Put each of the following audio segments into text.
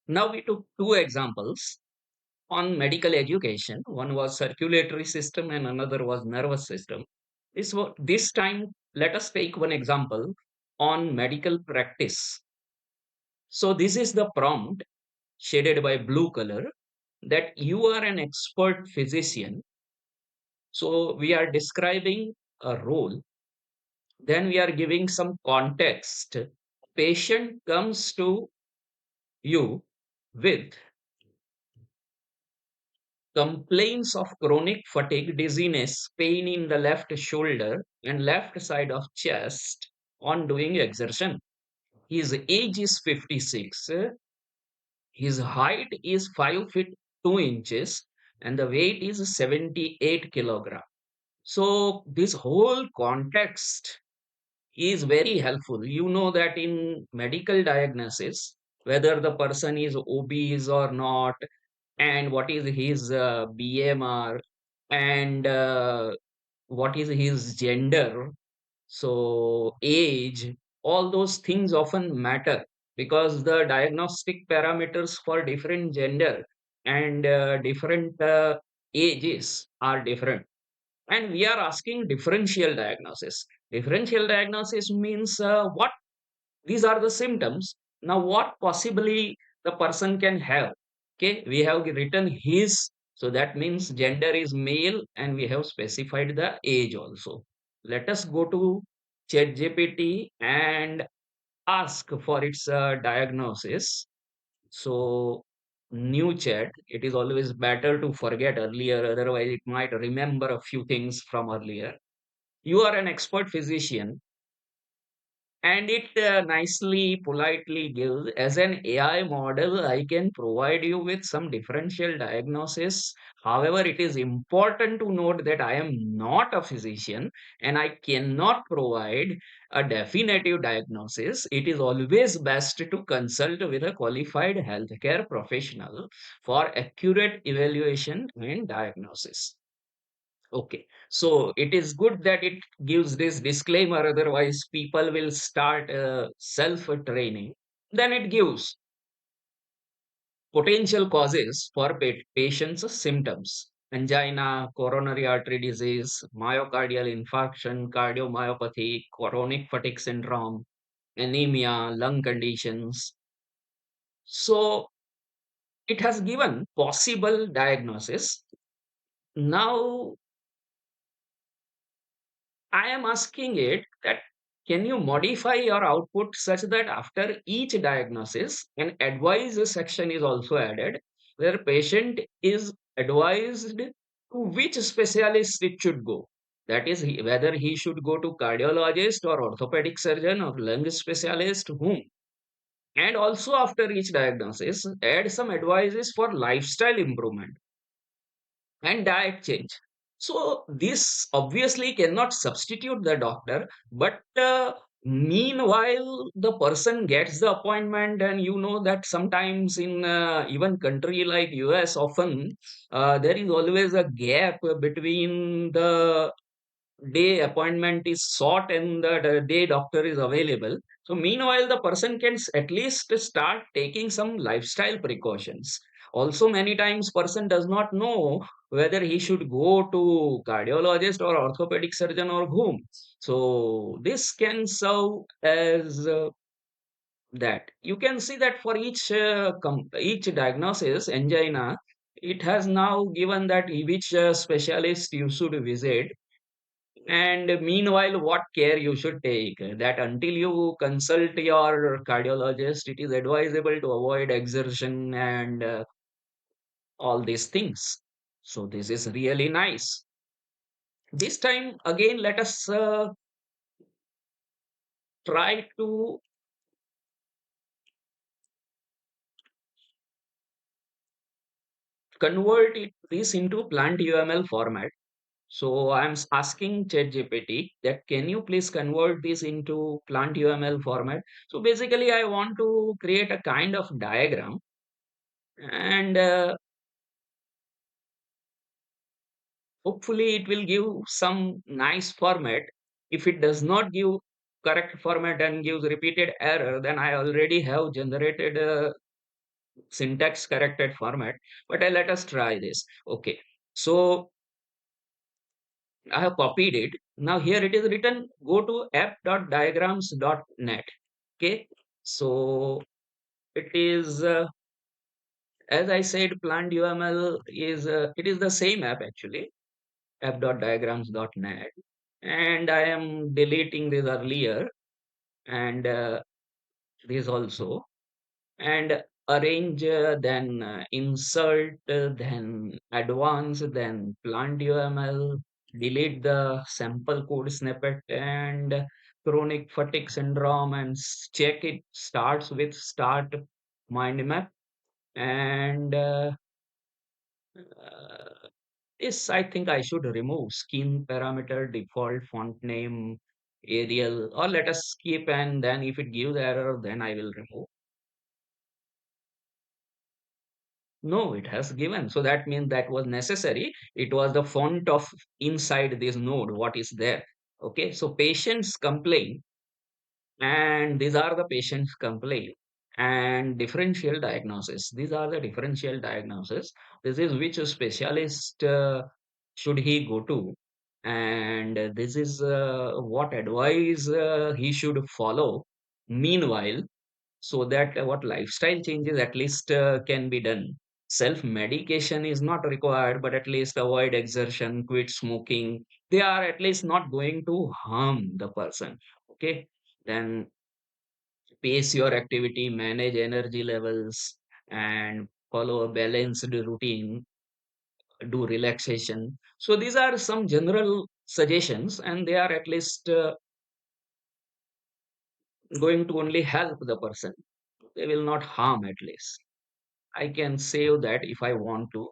Now we took two examples on medical education. One was circulatory system and another was nervous system. This time, let us take one example on medical practice. So this is the prompt shaded by blue color that you are an expert physician. So we are describing a role, then we are giving some context. Patient comes to you with complaints of chronic fatigue, dizziness, pain in the left shoulder and left side of chest on doing exertion. His age is 56. His height is 5 feet 2 inches and the weight is 78 kilogram. So this whole context is very helpful. You know that in medical diagnosis, whether the person is obese or not, and what is his BMR, and what is his gender, so age, all those things often matter because the diagnostic parameters for different gender and different ages are different. And we are asking differential diagnosis. Differential diagnosis means what these are the symptoms. Now, what possibly the person can have? Okay, we have written his, so that means gender is male, and we have specified the age also. Let us go to ChatGPT and ask for its diagnosis. So, new chat, it is always better to forget earlier, otherwise, it might remember a few things from earlier. You are an expert physician and it nicely, politely gives as an AI model, I can provide you with some differential diagnosis. However, it is important to note that I am not a physician and I cannot provide a definitive diagnosis. It is always best to consult with a qualified healthcare professional for accurate evaluation and diagnosis. Okay, so it is good that it gives this disclaimer, otherwise, people will start self training. Then it gives potential causes for patients' symptoms: angina, coronary artery disease, myocardial infarction, cardiomyopathy, chronic fatigue syndrome, anemia, lung conditions. So it has given possible diagnosis. Now I am asking it that can you modify your output such that after each diagnosis, an advice section is also added where patient is advised to which specialist it should go. That is, whether he should go to cardiologist or orthopedic surgeon or lung specialist, whom. And also after each diagnosis, add some advices for lifestyle improvement and diet change. So this obviously cannot substitute the doctor, but meanwhile the person gets the appointment, and you know that sometimes in even country like US, often there is always a gap between the day appointment is sought and the day doctor is available. So meanwhile the person can at least start taking some lifestyle precautions. Also, many times person does not know whether he should go to cardiologist or orthopedic surgeon or whom. So this can serve as that. You can see that for each diagnosis, angina, it has now given that which specialist you should visit, and meanwhile, what care you should take. That until you consult your cardiologist, it is advisable to avoid exertion and all these things. So, this is really nice. This time, again, let us try to convert this into plant UML format. So, I'm asking ChatGPT that can you please convert this into plant UML format? So, basically, I want to create a kind of diagram, and hopefully it will give some nice format. If it does not give correct format and gives repeated error, then I already have generated syntax corrected format, but let us try this. Okay. So I have copied it. Now here it is written, go to app.diagrams.net. Okay. So it is, as I said, plant UML is, it is the same app actually, app.diagrams.net. And I am deleting this earlier and this also. And arrange, then insert, then advance, then plant UML, delete the sample code snippet, and chronic fatigue syndrome, and check it starts with start mind map. And yes, I think I should remove skin parameter, default font name, Arial, or let us skip, and then if it gives error, then I will remove. No, it has given. So that means that was necessary. It was the font of inside this node, what is there. Okay, so patients complain, and these are the patients complain, and differential diagnosis. These are the differential diagnosis. This is which specialist should he go to, and this is what advice he should follow. Meanwhile, so that what lifestyle changes at least can be done. Self medication is not required, but at least avoid exertion, quit smoking. They are at least not going to harm the person. Okay, then pace your activity, manage energy levels, and follow a balanced routine, do relaxation. So these are some general suggestions, and they are at least going to only help the person. They will not harm at least. I can save that if I want to,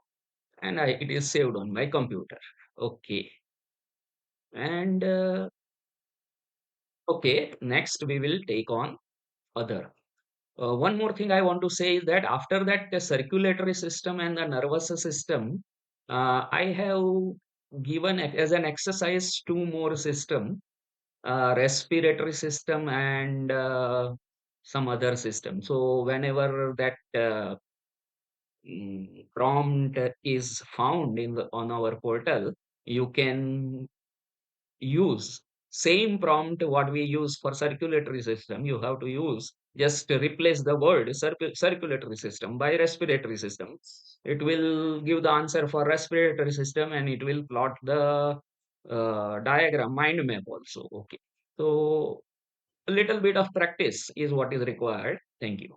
and it is saved on my computer. Okay, and okay, next we will take on other. One more thing I want to say is that after that, the circulatory system and the nervous system, I have given as an exercise two more system, respiratory system and some other system. So whenever that prompt is found in on our portal, you can use same prompt what we use for circulatory system. You have to use just to replace the word circulatory system by respiratory system. It will give the answer for respiratory system, and it will plot the diagram mind map also. Okay, so a little bit of practice is what is required. Thank you.